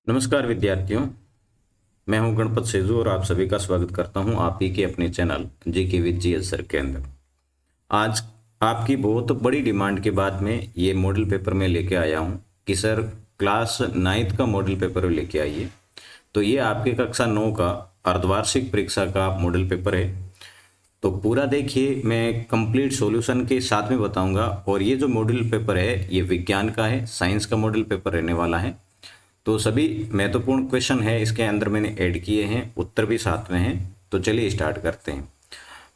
नमस्कार विद्यार्थियों, मैं हूं गणपत सेजू और आप सभी का स्वागत करता हूं आप ही के अपने channel GK with GS sir के अंदर। आज आपकी बहुत बड़ी डिमांड के बाद में ये मॉडल पेपर में लेके आया हूं कि सर क्लास 9th का मॉडल पेपर लेके आइए। तो ये आपके कक्षा 9 का अर्धवार्षिक परीक्षा का मॉडल पेपर है। तो पूरा देखिए, मैं कंप्लीट सॉल्यूशन के साथ में बताऊंगा। और ये जो मॉडल पेपर है ये विज्ञान का है, साइंस का मॉडल पेपर रहने वाला है। तो सभी महत्वपूर्ण क्वेश्चन है इसके अंदर मैंने ऐड किए हैं, उत्तर भी साथ में हैं। तो चलिए स्टार्ट करते हैं।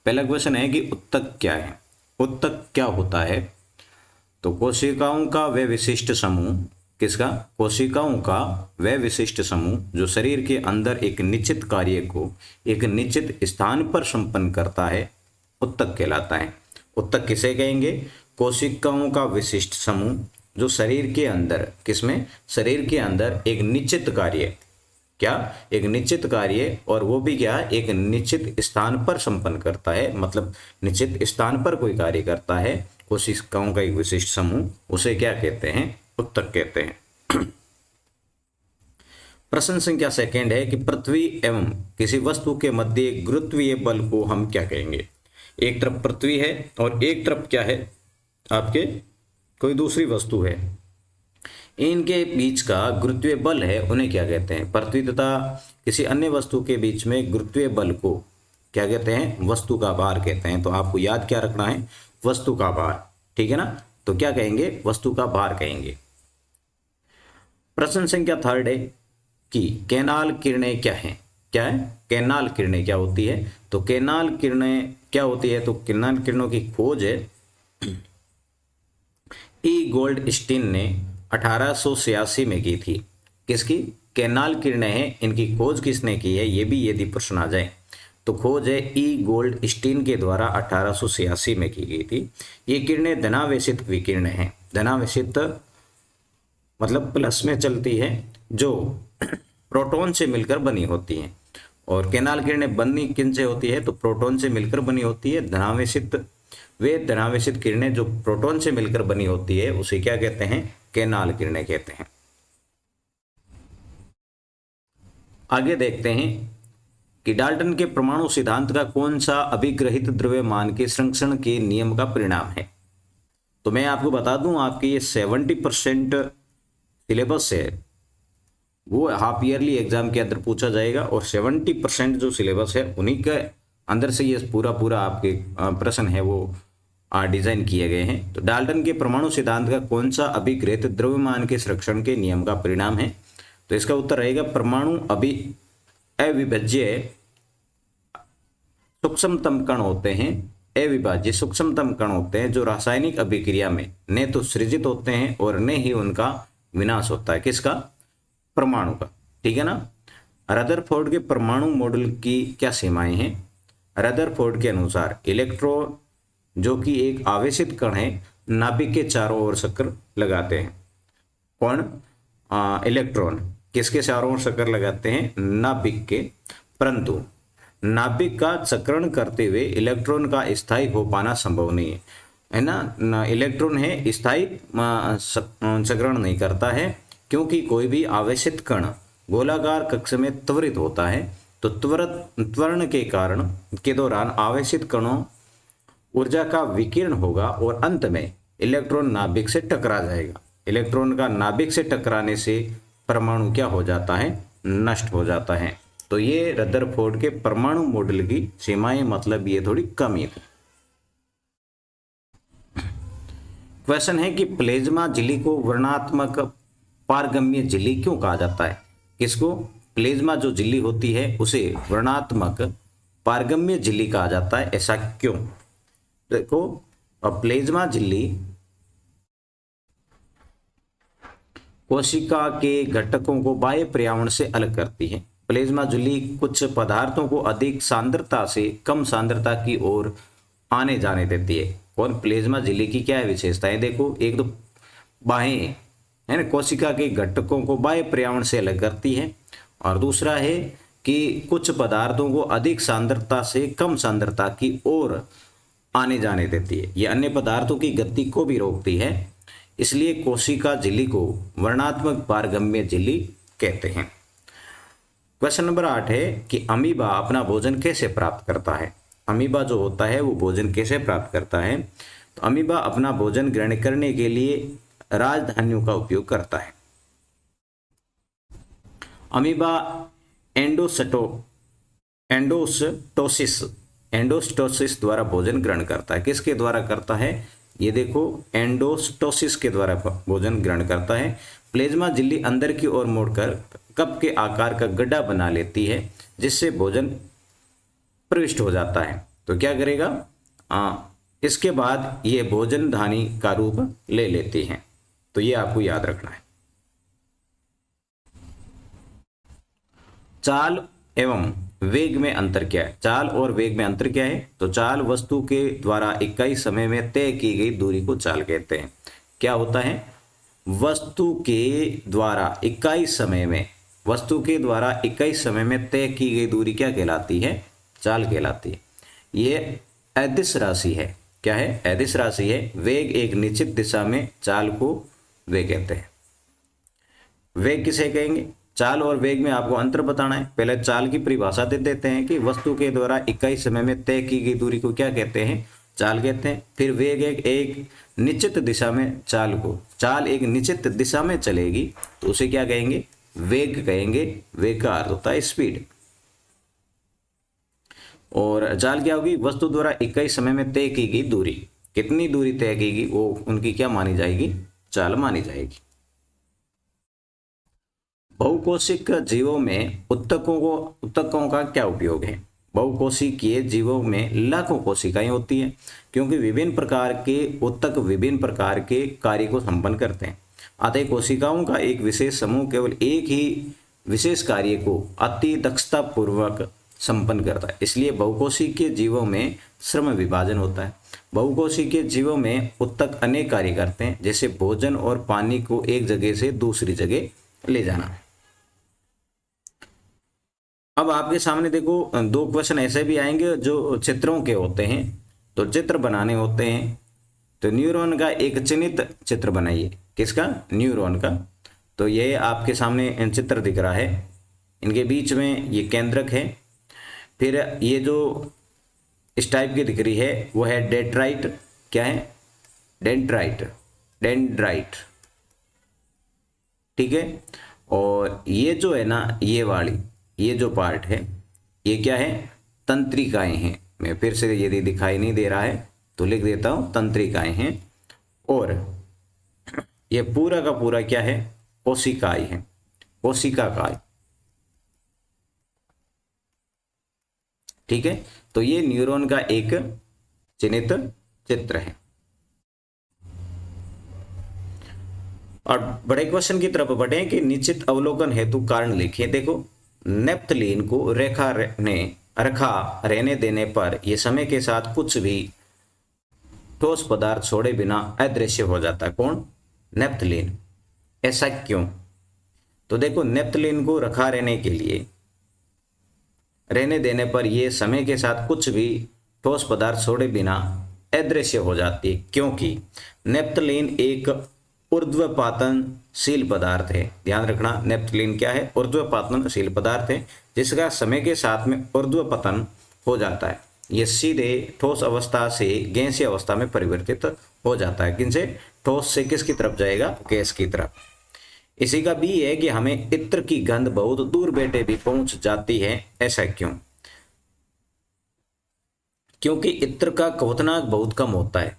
पहला क्वेश्चन है कि उत्तक क्या है। उत्तक क्या होता है? तो कोशिकाओं का वह विशिष्ट समूह, किसका? कोशिकाओं का वह विशिष्ट समूह जो शरीर के अंदर एक निश्चित कार्य को एक निश्चित स्थान पर संपन्न करता है, उत्तक कहलाता है। उत्तक किसे कहेंगे? कोशिकाओं का विशिष्ट समूह जो शरीर के अंदर, किसमें? शरीर के अंदर एक निश्चित कार्य, क्या? एक निश्चित कार्य, और वो भी क्या? एक निश्चित स्थान पर संपन्न करता है। मतलब निश्चित स्थान पर कोई कार्य करता है, कोशिकाओं का एक विशिष्ट समूह, उसे क्या कहते हैं? उत्तक कहते हैं। प्रश्न संख्या सेकंड है कि पृथ्वी एवं किसी वस्तु के मध्य गुरुत्वीय बल को हम क्या कहेंगे? एक तरफ पृथ्वी है और एक तरफ क्या है? आपके कोई दूसरी वस्तु है। इनके बीच का गुरुत्वीय बल है, उन्हें क्या कहते हैं? पृथ्वी तथा किसी अन्य वस्तु के बीच में गुरुत्वीय बल को क्या कहते हैं? वस्तु का भार कहते हैं। तो आपको याद क्या रखना है? वस्तु का भार, ठीक है ना? तो क्या कहेंगे? वस्तु का भार कहेंगे। प्रश्न संख्या थर्ड है कि कैनाल किरणें क्या है? क्या है? कैनाल किरणें क्या होती है? तो कैनाल किरणें क्या होती है? तो कैनाल किरणों की खोज है ई गोल्डस्टीन ने 1886 में की थी। किसकी? कैनाल किरणें हैं, इनकी खोज किसने की है? ये भी यदि प्रश्न आ जाए तो खोज है ई गोल्डस्टीन के द्वारा 1886 में की गई थी। ये किरणें धनावेशित विकिरण हैं। धनावेशित मतलब प्लस में चलती है, जो प्रोटॉन से मिलकर बनी होती हैं। और कैनाल किरणें बनी किन से होती है? तो प्रोटॉन से मिलकर बनी होती है। धनावेशित, वे धनावेशित किरणें जो प्रोटॉन से मिलकर बनी होती है उसे क्या कहते हैं? कैनाल किरणें कहते हैं। आगे देखते हैं कि डाल्टन के परमाणु सिद्धांत का कौन सा अभिग्रहित द्रव्यमान के संरक्षण के नियम का परिणाम है? तो मैं आपको बता दूं, आपके ये 70% सिलेबस है वो हाफ ईयरली एग्जाम के अंदर पूछा जाएगा, और 70% जो सिलेबस है उन्हीं के अंदर से ये पूरा आपके प्रश्न है वो डिजाइन किए गए हैं। तो डाल्टन के परमाणु सिद्धांत का कौन सा अभिग्रहित द्रव्यमान के संरक्षण के नियम का परिणाम है? तो इसका उत्तर रहेगा परमाणु अविभाज्य सूक्ष्मतम कण होते हैं। अविभाज्य सूक्ष्मतम कण होते हैं जो रासायनिक अभिक्रिया में न तो सृजित होते हैं और न ही उनका विनाश होता है। किसका? परमाणु का, ठीक है ना? रदरफोर्ड के परमाणु मॉडल की क्या सीमाएं हैं? रदरफोर्ड के अनुसार इलेक्ट्रॉन जो कि एक आवेशित कण है, नाभिक के चारों ओर चक्कर लगाते हैं। कौन? इलेक्ट्रॉन किसके चारों ओर चक्कर लगाते हैं? नाभिक के। परंतु नाभिक का चक्रण करते हुए इलेक्ट्रॉन का स्थायी हो पाना संभव नहीं है ना? इलेक्ट्रॉन है स्थायी चक्रण नहीं करता है, क्योंकि कोई भी आवेशित कण गोलाकार कक्ष में त्वरित होता है। तो त्वरण के कारण के दौरान आवेशित कणों ऊर्जा का विकिरण होगा और अंत में इलेक्ट्रॉन नाभिक से टकरा जाएगा। इलेक्ट्रॉन का नाभिक से टकराने से परमाणु क्या हो जाता है? नष्ट हो जाता है। तो ये रदरफोर्ड के परमाणु मॉडल की सीमाएं, मतलब ये थोड़ी कमी थी। क्वेश्चन है कि प्लेज्मा झिल्ली को वर्णात्मक पारगम्य झिल्ली क्यों कहा जाता है? किसको? प्लेज्मा जो झिल्ली होती है उसे वर्णात्मक पारगम्य झिल्ली कहा जाता है। ऐसा क्यों? देखो, प्लेज्मा झिल्ली कोशिका के घटकों को बाह्य पर्यावरण से अलग करती है। प्लेज्मा झिल्ली कुछ पदार्थों को अधिक सांद्रता से कम सांद्रता की ओर आने जाने देती है। कौन? प्लेज्मा झिल्ली की क्या है विशेषताएं? देखो, एक तो बाह्य है ना, कोशिका के घटकों को बाह्य पर्यावरण से अलग करती है, और दूसरा है कि कुछ पदार्थों को अधिक सांद्रता से कम सांद्रता की ओर आने जाने देती है। ये अन्य पदार्थों की गति को भी रोकती है। इसलिए कोशिका झिल्ली को वर्णात्मक पारगम्य झिल्ली कहते हैं। क्वेश्चन नंबर 8 है कि अमीबा अपना भोजन कैसे प्राप्त करता है। अमीबा जो होता है वो भोजन कैसे प्राप्त करता है। तो अमीबा अपना भोजन ग्रहण करने के लिए राजधानियों का उपयोग करता है। अमीबा एंडोस्टोसिस द्वारा भोजन ग्रहण करता है। किसके द्वारा करता है, ये देखो, एंडोस्टोसिस के द्वारा भोजन ग्रहण करता है। प्लेज्मा झिल्ली अंदर की ओर मोड़कर कप के आकार का गड्ढा बना लेती है, जिससे भोजन प्रविष्ट हो जाता है। तो क्या करेगा, इसके बाद ये भोजन धानी का रूप ले लेती हैं। तो ये आपको याद रखना है। चाल एवं वेग में अंतर क्या है। चाल और वेग में अंतर क्या है। तो चाल वस्तु के द्वारा इकाई समय में तय की गई दूरी को चाल कहते हैं। क्या होता है, वस्तु के द्वारा इकाई समय में तय की गई दूरी क्या कहलाती है, चाल कहलाती है। ये अदिश राशि है। क्या है, अदिश राशि है। वेग एक निश्चित दिशा में चाल को वेग कहते हैं। वेग किसे कहेंगे, चाल और वेग में आपको अंतर बताना है। पहले चाल की परिभाषा दे देते हैं कि वस्तु के द्वारा इकाई समय में तय की गई दूरी को क्या कहते हैं, चाल कहते हैं। फिर वेग एक निश्चित दिशा में चाल एक निश्चित दिशा में चलेगी तो उसे क्या कहेंगे, वेग कहेंगे। वेग का अर्थ होता है स्पीड। और चाल क्या होगी, वस्तु द्वारा इकाई समय में तय की गई दूरी। कितनी दूरी तय की गई वो उनकी क्या मानी जाएगी, चाल मानी जाएगी। बहुकोशिक जीवों में उत्तकों का क्या उपयोग है। बहुकोशिकीय जीवों में लाखों कोशिकाएं होती हैं, क्योंकि विभिन्न प्रकार के उत्तक विभिन्न प्रकार के कार्य को संपन्न करते हैं। अतः कोशिकाओं का एक विशेष समूह केवल एक ही विशेष कार्य को अति दक्षता पूर्वक संपन्न करता है। इसलिए बहुकोशिकीय जीवों में श्रम विभाजन होता है। बहुकोशिकीय जीवों में उत्तक अनेक कार्य करते हैं, जैसे भोजन और पानी को एक जगह से दूसरी जगह ले जाना। अब आपके सामने देखो 2 क्वेश्चन ऐसे भी आएंगे जो चित्रों के होते हैं, तो चित्र बनाने होते हैं। तो न्यूरॉन का एक चिन्हित चित्र बनाइए। किसका, न्यूरॉन का। तो ये आपके सामने चित्र दिख रहा है, इनके बीच में ये केंद्रक है। फिर ये जो इस टाइप की दिख रही है वो है डेंड्राइट। क्या है, डेंड्राइट, ठीक है। और ये जो है ना, ये जो पार्ट है ये क्या है, तंत्रिकाएं हैं। मैं फिर से, यदि दिखाई नहीं दे रहा है तो लिख देता हूं, तंत्रिकाएं हैं। और ये पूरा का पूरा क्या है, कोशिकाएं हैं, कोशिकाएं, ठीक है। तो ये न्यूरॉन का एक चिन्हित चित्र है। और बड़े क्वेश्चन की तरफ बढ़े कि निश्चित अवलोकन हेतु कारण लिखिए। देखो, नेप्थलीन को रखा रहने देने पर यह समय के साथ कुछ भी ठोस पदार्थ छोड़े बिना अदृश्य हो जाता है। कौन, नेप्थलीन। ऐसा क्यों, तो देखो, नेप्थलीन को रखा रहने देने पर यह समय के साथ कुछ भी ठोस पदार्थ छोड़े बिना अदृश्य हो जाती है, क्योंकि नेप्थलीन एक ऊर्ध्वपातनशील पदार्थ है। ध्यान रखना, नेप्थलीन क्या है, ऊर्ध्वपातनशील पदार्थ है, जिसका समय के साथ में ऊर्ध्वपतन हो जाता है। यह सीधे ठोस अवस्था से गैसीय अवस्था में परिवर्तित हो जाता है। किनसे, ठोस से किसकी तरफ जाएगा, गैस की तरफ। इसी का भी है कि हमें इत्र की गंध बहुत दूर बैठे भी पहुंच जाती है। ऐसा क्यों, क्योंकि इत्र का क्वथनांक बहुत कम होता है।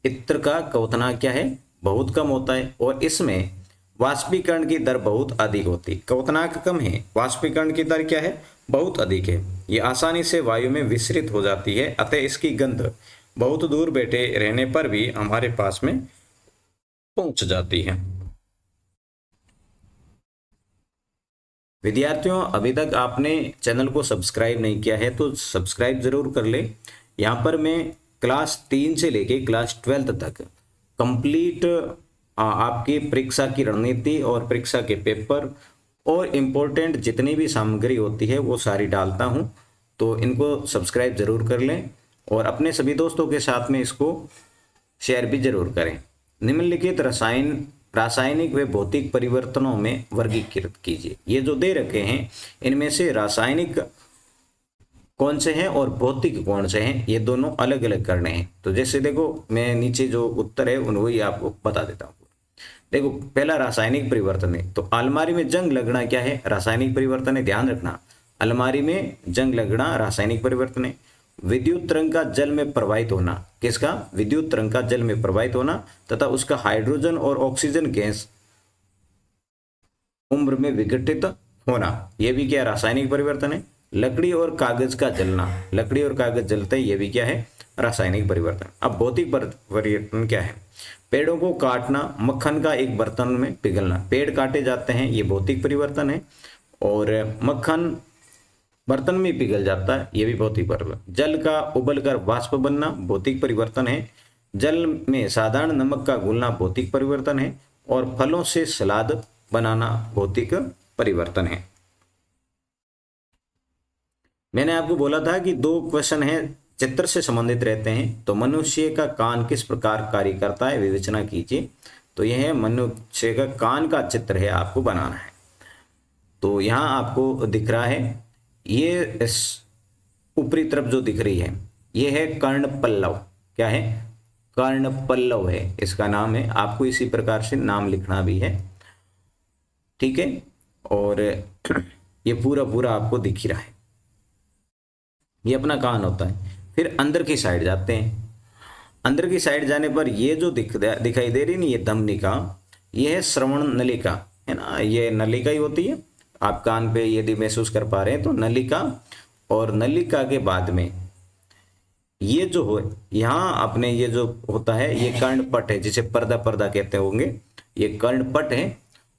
इत्र का क्वथनांक क्या है, बहुत कम होता है। और इसमें वाष्पीकरण की दर बहुत अधिक होती है। क्वथनांक कम है, वाष्पीकरण की दर क्या है, बहुत अधिक है। ये आसानी से वायु में विसरित हो जाती है, अतः इसकी गंध बहुत दूर बैठे रहने पर भी हमारे पास में पहुंच जाती है। विद्यार्थियों, अभी तक आपने चैनल को सब्सक्राइब नहीं किया है तो सब्सक्राइब जरूर कर ले। यहाँ पर मैं क्लास 3 से लेके क्लास 12 तक कंप्लीट आपकी परीक्षा की रणनीति और परीक्षा के पेपर और इम्पोर्टेंट जितनी भी सामग्री होती है वो सारी डालता हूँ। तो इनको सब्सक्राइब जरूर कर लें और अपने सभी दोस्तों के साथ में इसको शेयर भी जरूर करें। निम्नलिखित रसायन रासायनिक व भौतिक परिवर्तनों में वर्गीकृत कीजिए। ये जो दे रखे हैं इनमें से रासायनिक कौन से हैं और भौतिक कौन से हैं, ये दोनों अलग अलग करने हैं। तो जैसे देखो मैं नीचे जो उत्तर है उन वही आपको बता देता हूँ। देखो पहला रासायनिक परिवर्तन है, तो अलमारी में जंग लगना क्या है, रासायनिक परिवर्तन है, ध्यान रखना। अलमारी में जंग लगना रासायनिक परिवर्तन है। विद्युत तरंग का जल में प्रवाहित होना, किसका, विद्युत तरंग का जल में प्रवाहित होना तथा उसका हाइड्रोजन और ऑक्सीजन गैस उम्र में विघटित होना, यह भी क्या रासायनिक परिवर्तन है। लकड़ी और कागज का जलना, लकड़ी और कागज जलते हैं, यह भी क्या है, रासायनिक परिवर्तन। अब भौतिक परिवर्तन क्या है, पेड़ों को काटना, मक्खन का एक बर्तन में पिघलना, पेड़ काटे जाते हैं, ये भौतिक परिवर्तन है। और मक्खन बर्तन में पिघल जाता है, ये भी भौतिक परिवर्तन। जल का उबलकर वाष्प बनना भौतिक परिवर्तन है। जल में साधारण नमक का घुलना भौतिक परिवर्तन है। और फलों से सलाद बनाना भौतिक परिवर्तन है। मैंने आपको बोला था कि 2 क्वेश्चन हैं चित्र से संबंधित रहते हैं। तो मनुष्य का कान किस प्रकार कार्य करता है, विवेचना कीजिए। तो यह है मनुष्य का कान का चित्र है, आपको बनाना है। तो यहाँ आपको दिख रहा है, ये इस ऊपरी तरफ जो दिख रही है ये है कर्ण पल्लव। क्या है, कर्ण पल्लव है इसका नाम है। आपको इसी प्रकार से नाम लिखना भी है, ठीक है। और ये पूरा पूरा आपको दिख ही रहा है, ये अपना कान होता है। फिर अंदर की साइड जाते हैं। अंदर की साइड जाने पर ये जो दिखाई दे रही ना, ये धमनिका, ये है श्रवण नलिका, है ना, ये नलिका ही होती है। आप कान पे यदि महसूस कर पा रहे हैं तो नलिका। और नलिका के बाद में ये जो हो यहाँ अपने ये जो होता है ये कर्णपट है, जिसे पर्दा पर्दा कहते होंगे, ये कर्णपट है।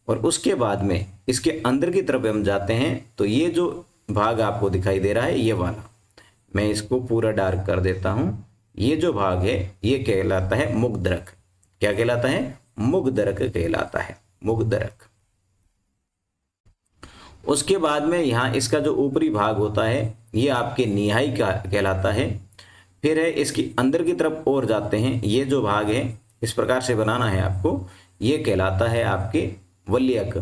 और उसके बाद में इसके अंदर की तरफ हम जाते हैं तो ये जो भाग आपको दिखाई दे रहा है ये वाला, मैं इसको पूरा डार्क कर देता हूं। ये जो भाग है ये कहलाता है मुग्धरक। क्या कहलाता है, मुग्धरक कहलाता है, मुग्धरक। उसके बाद में यहाँ इसका जो ऊपरी भाग होता है ये आपके निहाई का कहलाता है। फिर है इसकी अंदर की तरफ और जाते हैं, ये जो भाग है इस प्रकार से बनाना है आपको, ये कहलाता है आपके वल्यक।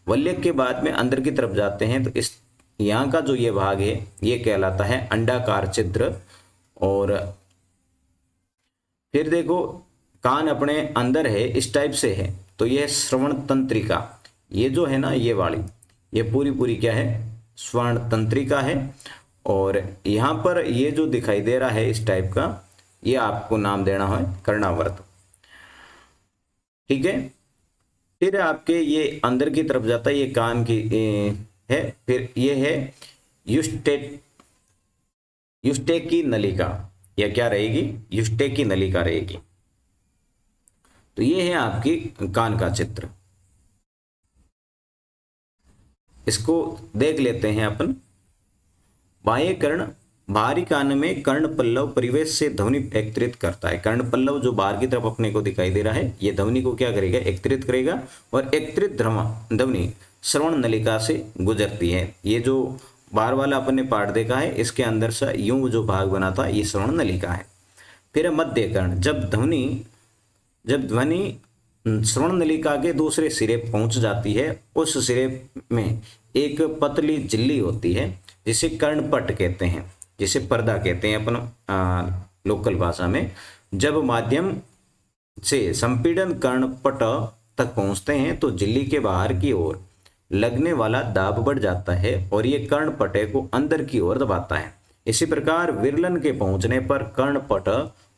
वल्यक के बाद में अंदर की तरफ जाते हैं तो इस यहाँ का जो ये भाग है ये कहलाता है अंडाकार छिद्र। और फिर देखो कान अपने अंदर है, इस टाइप से है, तो ये श्रवण तंत्रिका। ये जो है ना ये वाली, ये पूरी पूरी क्या है, श्रवण तंत्रिका है। और यहाँ पर ये जो दिखाई दे रहा है इस टाइप का, ये आपको नाम देना है कर्णावर्त, ठीक है। फिर आपके ये अंदर की तरफ जाता है, ये कान की है। फिर ये है युष्टेक की नलिका, या क्या रहेगी, युष्टेक की नलिका रहेगी। तो ये है आपकी कान का चित्र, इसको देख लेते हैं अपन। बाह्य कर्ण, बाहरी कान में कर्ण पल्लव परिवेश से ध्वनि एकत्रित करता है। कर्ण पल्लव जो बाहर की तरफ अपने को दिखाई दे रहा है ये ध्वनि को क्या करेगा, एकत्रित करेगा। और एकत्रित ध्वनि श्रवण नलिका से गुजरती है। ये जो बाहर वाला अपन ने पार्ट देखा है इसके अंदर से यूं जो भाग बना था ये श्रवण नलिका है। फिर मध्य कर्ण, जब ध्वनि श्रवण नलिका के दूसरे सिरे पहुंच जाती है, उस सिरे में एक पतली झिल्ली होती है जिसे कर्णपट कहते हैं, जिसे पर्दा कहते हैं अपन लोकल भाषा में। जब माध्यम से संपीड़न कर्णपट तक पहुंचते हैं तो झिल्ली के बाहर की ओर लगने वाला दाब बढ़ जाता है और ये कर्णपटे को अंदर की ओर दबाता है। इसी प्रकार विरलन के पहुंचने पर कर्णपट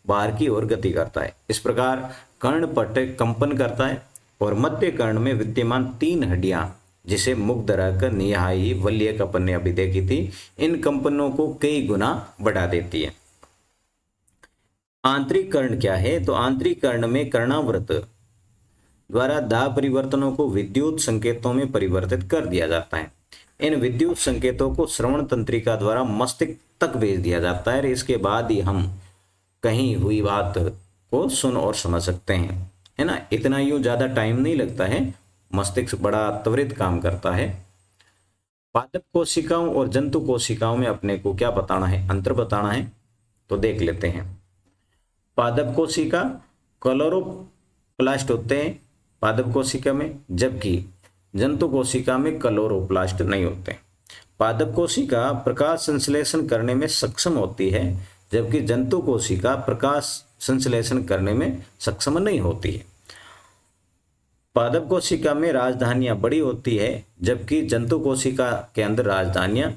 बाहर की ओर गति करता है। इस प्रकार कर्णपट कंपन करता है और मध्य कर्ण में विद्यमान 3 हड्डियां, जिसे मुग्धरक, निहाई, वल्यक अपन ने अभी देखी थी, इन कंपनों को कई गुना बढ़ा देती है। आंतरिक कर्ण क्या है, तो आंतरिक कर्ण में कर्णावृत द्वारा दाब परिवर्तनों को विद्युत संकेतों में परिवर्तित कर दिया जाता है। इन विद्युत संकेतों को श्रवण तंत्रिका द्वारा मस्तिष्क तक भेज दिया जाता है। इसके बाद ही हम कहीं हुई बात को सुन और समझ सकते हैं, है ना। इतना यूं ज्यादा टाइम नहीं लगता है, मस्तिष्क बड़ा त्वरित काम करता है। पादप कोशिकाओं और जंतु कोशिकाओं में अपने को क्या बताना है, अंतर बताना है, तो देख लेते हैं। पादप कोशिका क्लोरोप्लास्ट होते हैं पादप कोशिका में, जबकि जंतु कोशिका में क्लोरोप्लास्ट नहीं होते। पादप कोशिका प्रकाश संश्लेषण करने में सक्षम होती है, जबकि जंतु कोशिका प्रकाश संश्लेषण करने में सक्षम नहीं होती है। पादप कोशिका में राजधानियां बड़ी होती है, जबकि जंतु कोशिका के अंदर राजधानियां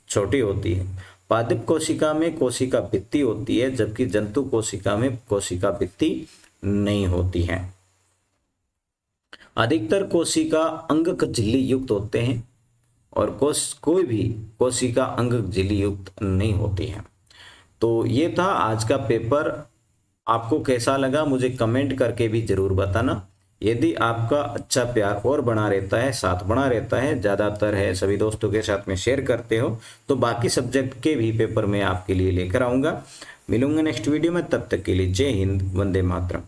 छोटी होती है। पादप कोशिका में कोशिका भित्ति होती है, जबकि जंतु कोशिका में कोशिका भित्ति नहीं होती है। अधिकतर कोशिका अंगक झिल्ली युक्त होते हैं और कोई भी कोशिका अंगक झिल्ली युक्त नहीं होती है। तो ये था आज का पेपर। आपको कैसा लगा मुझे कमेंट करके भी जरूर बताना। यदि आपका अच्छा प्यार और बना रहता है, साथ बना रहता है, ज़्यादातर है सभी दोस्तों के साथ में शेयर करते हो, तो बाकी सब्जेक्ट के भी पेपर मैं आपके लिए लेकर आऊँगा। मिलूंगा नेक्स्ट वीडियो में, तब तक के लिए जय हिंद, वंदे मातरम।